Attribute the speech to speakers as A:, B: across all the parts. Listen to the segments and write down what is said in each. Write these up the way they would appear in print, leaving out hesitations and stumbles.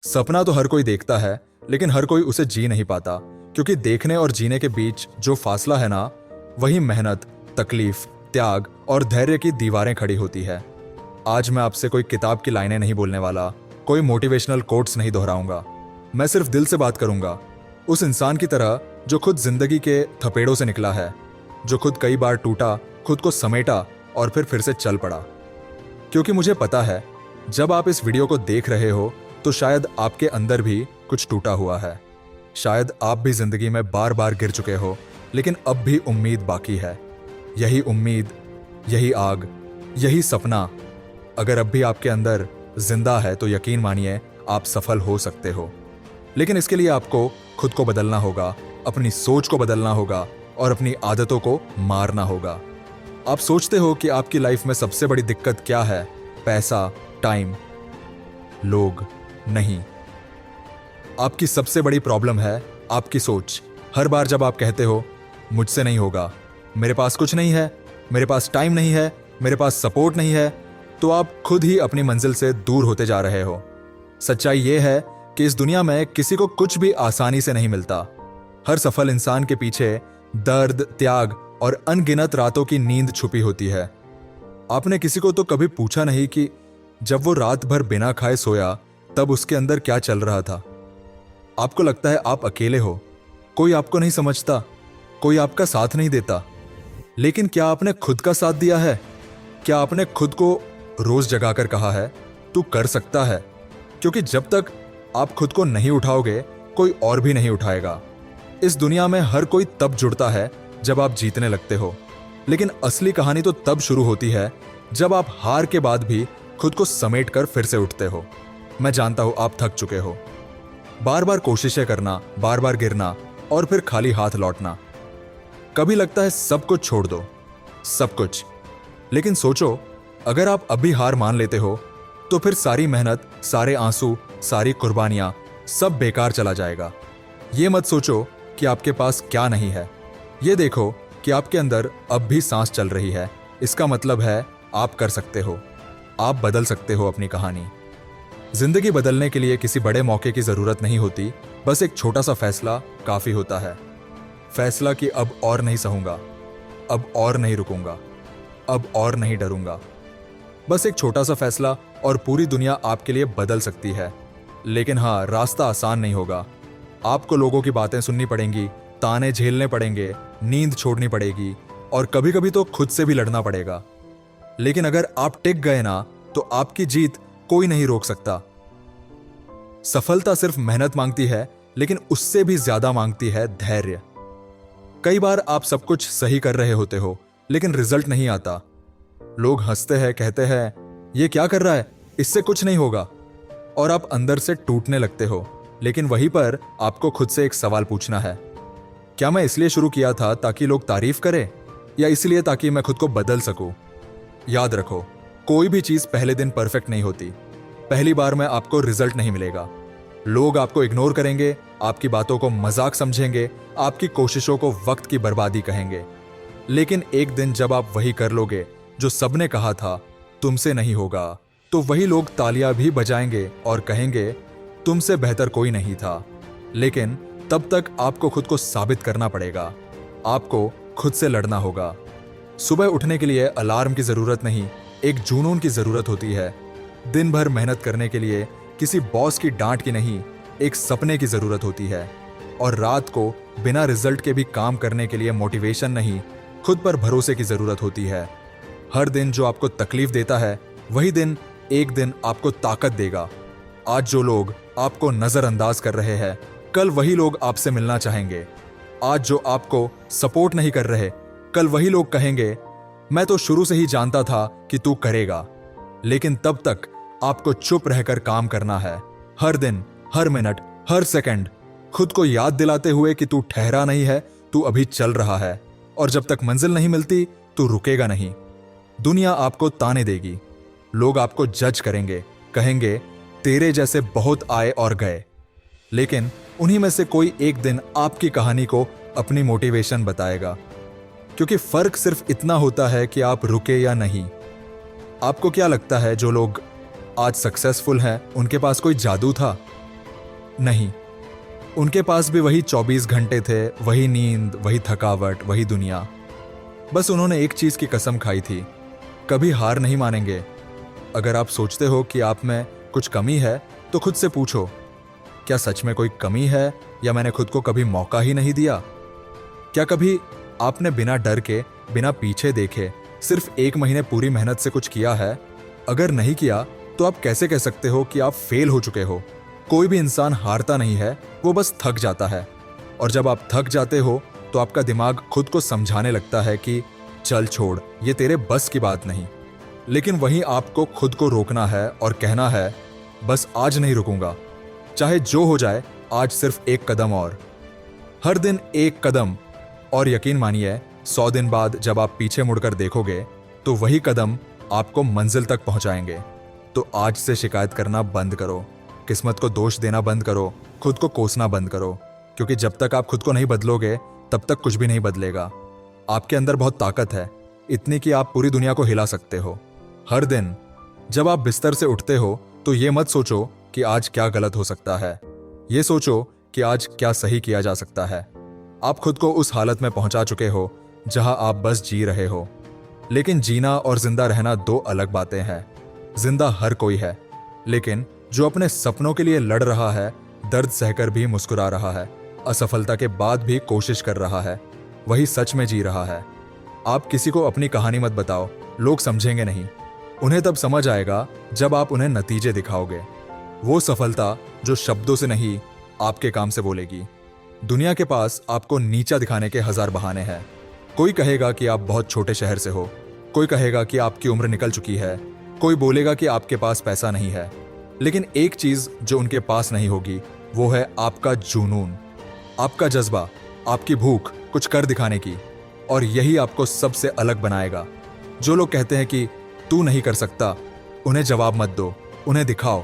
A: सपना तो हर कोई देखता है, लेकिन हर कोई उसे जी नहीं पाता, क्योंकि देखने और जीने के बीच जो फासला है ना, वही मेहनत, तकलीफ, त्याग और धैर्य की दीवारें खड़ी होती है। आज मैं आपसे कोई किताब की लाइनें नहीं बोलने वाला, कोई मोटिवेशनल कोट्स नहीं दोहराऊंगा। मैं सिर्फ दिल से बात करूंगा, उस इंसान की तरह जो खुद जिंदगी के थपेड़ों से निकला है, जो खुद कई बार टूटा, खुद को समेटा और फिर से चल पड़ा। क्योंकि मुझे पता है, जब आप इस वीडियो को देख रहे हो तो शायद आपके अंदर भी कुछ टूटा हुआ है। शायद आप भी जिंदगी में बार बार गिर चुके हो, लेकिन अब भी उम्मीद बाकी है। यही उम्मीद, यही आग, यही सपना अगर अब भी आपके अंदर जिंदा है तो यकीन मानिए आप सफल हो सकते हो। लेकिन इसके लिए आपको खुद को बदलना होगा, अपनी सोच को बदलना होगा और अपनी आदतों को मारना होगा। आप सोचते हो कि आपकी लाइफ में सबसे बड़ी दिक्कत क्या है? पैसा, टाइम, लोग? नहीं, आपकी सबसे बड़ी प्रॉब्लम है आपकी सोच। हर बार जब आप कहते हो मुझसे नहीं होगा, मेरे पास कुछ नहीं है, मेरे पास टाइम नहीं है, मेरे पास सपोर्ट नहीं है, तो आप खुद ही अपनी मंजिल से दूर होते जा रहे हो। सच्चाई यह है कि इस दुनिया में किसी को कुछ भी आसानी से नहीं मिलता। हर सफल इंसान के पीछे दर्द, त्याग और अनगिनत रातों की नींद छुपी होती है। आपने किसी को तो कभी पूछा नहीं कि जब वो रात भर बिना खाए सोया तब उसके अंदर क्या चल रहा था? आपको लगता है आप अकेले हो, कोई आपको नहीं समझता, कोई आपका साथ नहीं देता। लेकिन क्या आपने खुद का साथ दिया है? क्या आपने खुद को रोज जगाकर कहा है तू कर सकता है? क्योंकि जब तक आप खुद को नहीं उठाओगे, कोई और भी नहीं उठाएगा। इस दुनिया में हर कोई तब जुड़ता है जब आप जीतने लगते हो, लेकिन असली कहानी तो तब शुरू होती है जब आप हार के बाद भी खुद को समेट कर फिर से उठते हो। मैं जानता हूं आप थक चुके हो, बार बार कोशिशें करना, बार बार गिरना और फिर खाली हाथ लौटना। कभी लगता है सब कुछ छोड़ दो, सब कुछ। लेकिन सोचो, अगर आप अभी हार मान लेते हो तो फिर सारी मेहनत, सारे आंसू, सारी कुर्बानियां सब बेकार चला जाएगा। ये मत सोचो कि आपके पास क्या नहीं है, ये देखो कि आपके अंदर अब भी सांस चल रही है। इसका मतलब है आप कर सकते हो, आप बदल सकते हो अपनी कहानी। जिंदगी बदलने के लिए किसी बड़े मौके की जरूरत नहीं होती, बस एक छोटा सा फैसला काफी होता है। फैसला कि अब और नहीं सहूंगा, अब और नहीं रुकूंगा, अब और नहीं डरूंगा। बस एक छोटा सा फैसला और पूरी दुनिया आपके लिए बदल सकती है। लेकिन हाँ, रास्ता आसान नहीं होगा। आपको लोगों की बातें सुननी पड़ेंगी, ताने झेलने पड़ेंगे, नींद छोड़नी पड़ेगी और कभी कभी तो खुद से भी लड़ना पड़ेगा। लेकिन अगर आप टिक गए ना, तो आपकी जीत कोई नहीं रोक सकता। सफलता सिर्फ मेहनत मांगती है, लेकिन उससे भी ज्यादा मांगती है धैर्य। कई बार आप सब कुछ सही कर रहे होते हो, लेकिन रिजल्ट नहीं आता। लोग हंसते हैं, कहते हैं ये क्या कर रहा है, इससे कुछ नहीं होगा, और आप अंदर से टूटने लगते हो। लेकिन वहीं पर आपको खुद से एक सवाल पूछना है, क्या मैं इसलिए शुरू किया था ताकि लोग तारीफ करें, या इसलिए ताकि मैं खुद को बदल सकूं? याद रखो, कोई भी चीज पहले दिन परफेक्ट नहीं होती। पहली बार में आपको रिजल्ट नहीं मिलेगा। लोग आपको इग्नोर करेंगे, आपकी बातों को मजाक समझेंगे, आपकी कोशिशों को वक्त की बर्बादी कहेंगे। लेकिन एक दिन जब आप वही कर लोगे जो सबने कहा था तुमसे नहीं होगा, तो वही लोग तालियां भी बजाएंगे और कहेंगे तुमसे बेहतर कोई नहीं था। लेकिन तब तक आपको खुद को साबित करना पड़ेगा, आपको खुद से लड़ना होगा। सुबह उठने के लिए अलार्म की जरूरत नहीं, एक जुनून की जरूरत होती है। दिन भर मेहनत करने के लिए किसी बॉस की डांट की नहीं, एक सपने की जरूरत होती है। और रात को बिना रिजल्ट के भी काम करने के लिए मोटिवेशन नहीं, खुद पर भरोसे की जरूरत होती है। हर दिन जो आपको तकलीफ देता है, वही दिन एक दिन आपको ताकत देगा। आज जो लोग आपको नजरअंदाज कर रहे हैं, कल वही लोग आपसे मिलना चाहेंगे। आज जो आपको सपोर्ट नहीं कर रहे, कल वही लोग कहेंगे मैं तो शुरू से ही जानता था कि तू करेगा। लेकिन तब तक आपको चुप रहकर काम करना है। हर दिन, हर मिनट, हर सेकंड खुद को याद दिलाते हुए कि तू ठहरा नहीं है, तू अभी चल रहा है। और जब तक मंजिल नहीं मिलती, तू रुकेगा नहीं। दुनिया आपको ताने देगी, लोग आपको जज करेंगे, कहेंगे तेरे जैसे बहुत आए और गए। लेकिन उन्हीं में से कोई एक दिन आपकी कहानी को अपनी मोटिवेशन बताएगा। क्योंकि फर्क सिर्फ इतना होता है कि आप रुके या नहीं। आपको क्या लगता है जो लोग आज सक्सेसफुल हैं, उनके पास कोई जादू था? नहीं, उनके पास भी वही 24 घंटे थे, वही नींद, वही थकावट, वही दुनिया। बस उन्होंने एक चीज की कसम खाई थी, कभी हार नहीं मानेंगे। अगर आप सोचते हो कि आप में कुछ कमी है तो खुद से पूछो, क्या सच में कोई कमी है या मैंने खुद को कभी मौका ही नहीं दिया? क्या कभी आपने बिना डर के, बिना पीछे देखे सिर्फ 1 महीने पूरी मेहनत से कुछ किया है? अगर नहीं किया तो आप कैसे कह सकते हो कि आप फेल हो चुके हो? कोई भी इंसान हारता नहीं है, वो बस थक जाता है। और जब आप थक जाते हो तो आपका दिमाग खुद को समझाने लगता है कि चल छोड़, ये तेरे बस की बात नहीं। लेकिन वहीं आपको खुद को रोकना है और कहना है, बस आज नहीं रुकूंगा, चाहे जो हो जाए, आज सिर्फ 1 कदम और। हर दिन 1 कदम। और यकीन मानिए, 100 दिन बाद जब आप पीछे मुड़कर देखोगे तो वही कदम आपको मंजिल तक पहुंचाएंगे। तो आज से शिकायत करना बंद करो, किस्मत को दोष देना बंद करो, खुद को कोसना बंद करो, क्योंकि जब तक आप खुद को नहीं बदलोगे तब तक कुछ भी नहीं बदलेगा। आपके अंदर बहुत ताकत है, इतनी कि आप पूरी दुनिया को हिला सकते हो। हर दिन जब आप बिस्तर से उठते हो तो ये मत सोचो कि आज क्या गलत हो सकता है, ये सोचो कि आज क्या सही किया जा सकता है। आप खुद को उस हालत में पहुंचा चुके हो जहां आप बस जी रहे हो। लेकिन जीना और जिंदा रहना 2 अलग बातें हैं। जिंदा हर कोई है, लेकिन जो अपने सपनों के लिए लड़ रहा है, दर्द सहकर भी मुस्कुरा रहा है, असफलता के बाद भी कोशिश कर रहा है, वही सच में जी रहा है। आप किसी को अपनी कहानी मत बताओ, लोग समझेंगे नहीं। उन्हें तब समझ आएगा जब आप उन्हें नतीजे दिखाओगे। वो सफलता जो शब्दों से नहीं, आपके काम से बोलेगी। दुनिया के पास आपको नीचा दिखाने के 1000 बहाने हैं। कोई कहेगा कि आप बहुत छोटे शहर से हो, कोई कहेगा कि आपकी उम्र निकल चुकी है, कोई बोलेगा कि आपके पास पैसा नहीं है। लेकिन एक चीज जो उनके पास नहीं होगी वो है आपका जुनून, आपका जज्बा, आपकी भूख कुछ कर दिखाने की। और यही आपको सबसे अलग बनाएगा। जो लोग कहते हैं कि तू नहीं कर सकता, उन्हें जवाब मत दो, उन्हें दिखाओ।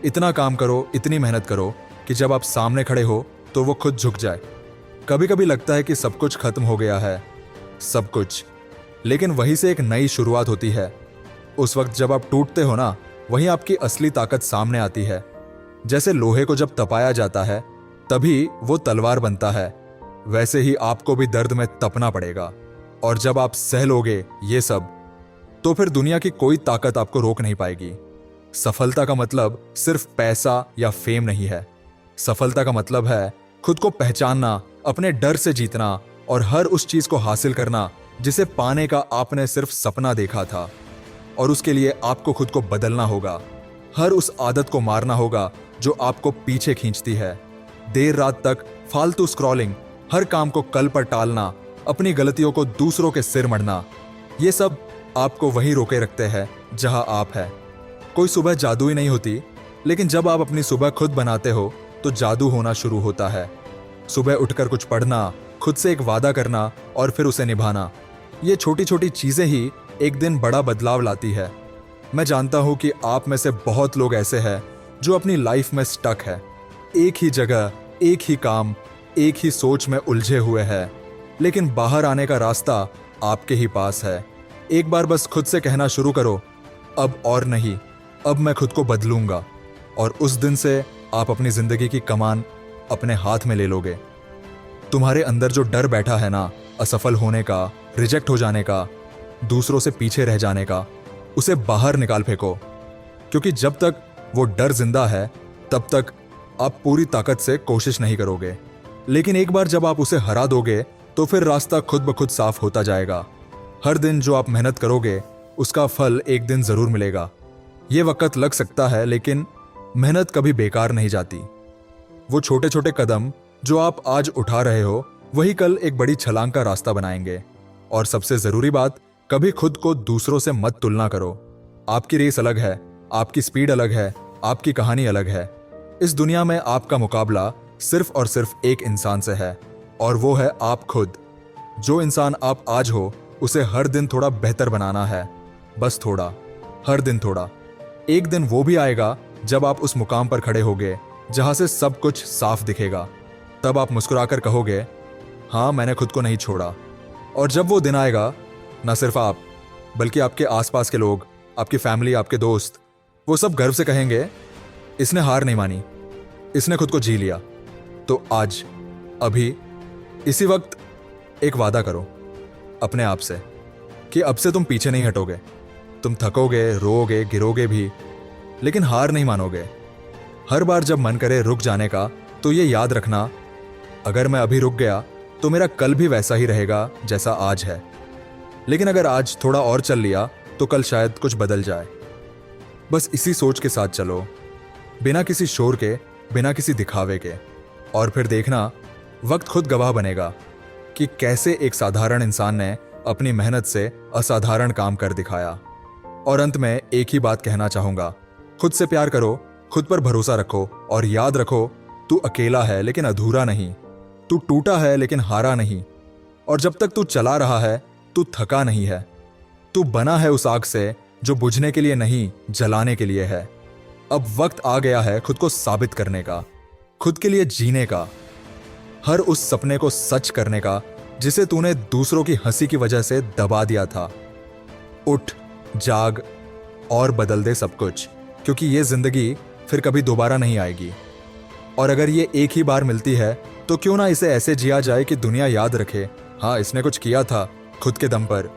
A: इतना काम करो, इतनी मेहनत करो कि जब आप सामने खड़े हो तो वो खुद झुक जाए। कभी कभी लगता है कि सब कुछ खत्म हो गया है, सब कुछ, लेकिन वहीं से एक नई शुरुआत होती है। उस वक्त जब आप टूटते हो ना, वहीं आपकी असली ताकत सामने आती है। जैसे लोहे को जब तपाया जाता है तभी वो तलवार बनता है, वैसे ही आपको भी दर्द में तपना पड़ेगा। और जब आप सह लोगे ये सब, तो फिर दुनिया की कोई ताकत आपको रोक नहीं पाएगी। सफलता का मतलब सिर्फ पैसा या फेम नहीं है। सफलता का मतलब है खुद को पहचानना, अपने डर से जीतना और हर उस चीज को हासिल करना जिसे पाने का आपने सिर्फ सपना देखा था। और उसके लिए आपको खुद को बदलना होगा। हर उस आदत को मारना होगा जो आपको पीछे खींचती है। देर रात तक फालतू स्क्रॉलिंग, हर काम को कल पर टालना, अपनी गलतियों को दूसरों के सिर मढ़ना, ये सब आपको वहीं रोके रखते हैं जहां आप हैं। कोई सुबह जादुई नहीं होती, लेकिन जब आप अपनी सुबह खुद बनाते हो तो जादू होना शुरू होता है। सुबह उठकर कुछ पढ़ना, खुद से एक वादा करना और फिर उसे निभाना, ये छोटी छोटी चीजें ही एक दिन बड़ा बदलाव लाती है। मैं जानता हूं कि आप में से बहुत लोग ऐसे हैं जो अपनी लाइफ में स्टक है, एक ही जगह, एक ही काम, एक ही सोच में उलझे हुए हैं। लेकिन बाहर आने का रास्ता आपके ही पास है। एक बार बस खुद से कहना शुरू करो, अब और नहीं, अब मैं खुद को बदलूंगा। और उस दिन से आप अपनी जिंदगी की कमान अपने हाथ में ले लोगे। तुम्हारे अंदर जो डर बैठा है ना, असफल होने का, रिजेक्ट हो जाने का, दूसरों से पीछे रह जाने का, उसे बाहर निकाल फेंको। क्योंकि जब तक वो डर जिंदा है तब तक आप पूरी ताकत से कोशिश नहीं करोगे। लेकिन एक बार जब आप उसे हरा दोगे तो फिर रास्ता खुद ब खुद साफ होता जाएगा। हर दिन जो आप मेहनत करोगे उसका फल एक दिन जरूर मिलेगा। ये वक्त लग सकता है, लेकिन मेहनत कभी बेकार नहीं जाती। वो छोटे छोटे कदम जो आप आज उठा रहे हो वही कल एक बड़ी छलांग का रास्ता बनाएंगे। और सबसे जरूरी बात, कभी खुद को दूसरों से मत तुलना करो। आपकी रेस अलग है, आपकी स्पीड अलग है, आपकी कहानी अलग है। इस दुनिया में आपका मुकाबला सिर्फ और सिर्फ एक इंसान से है, और वो है आप खुद। जो इंसान आप आज हो उसे हर दिन थोड़ा बेहतर बनाना है, बस थोड़ा, हर दिन थोड़ा। एक दिन वो भी आएगा जब आप उस मुकाम पर खड़े होगे जहां से सब कुछ साफ दिखेगा। तब आप मुस्कुराकर कहोगे, हाँ, मैंने खुद को नहीं छोड़ा। और जब वो दिन आएगा, न सिर्फ आप बल्कि आपके आसपास के लोग, आपकी फैमिली, आपके दोस्त, वो सब गर्व से कहेंगे, इसने हार नहीं मानी, इसने खुद को जी लिया। तो आज, अभी, इसी वक्त एक वादा करो अपने आप से कि अब से तुम पीछे नहीं हटोगे। तुम थकोगे, रोओगे, गिरोगे भी, लेकिन हार नहीं मानोगे। हर बार जब मन करे रुक जाने का, तो ये याद रखना, अगर मैं अभी रुक गया तो मेरा कल भी वैसा ही रहेगा जैसा आज है। लेकिन अगर आज थोड़ा और चल लिया तो कल शायद कुछ बदल जाए। बस इसी सोच के साथ चलो, बिना किसी शोर के, बिना किसी दिखावे के। और फिर देखना, वक्त खुद गवाह बनेगा कि कैसे एक साधारण इंसान ने अपनी मेहनत से असाधारण काम कर दिखाया। और अंत में एक ही बात कहना चाहूंगा, खुद से प्यार करो, खुद पर भरोसा रखो और याद रखो, तू अकेला है लेकिन अधूरा नहीं। तू टूटा है लेकिन हारा नहीं। और जब तक तू चला रहा है, तू थका नहीं है। तू बना है उस आग से जो बुझने के लिए नहीं, जलाने के लिए है। अब वक्त आ गया है खुद को साबित करने का, खुद के लिए जीने का, हर उस सपने को सच करने का जिसे तूने दूसरों की हंसी की वजह से दबा दिया था। उठ, जाग और बदल दे सब कुछ, क्योंकि ये जिंदगी फिर कभी दोबारा नहीं आएगी। और अगर ये एक ही बार मिलती है तो क्यों ना इसे ऐसे जिया जाए कि दुनिया याद रखे, हाँ इसने कुछ किया था खुद के दम पर।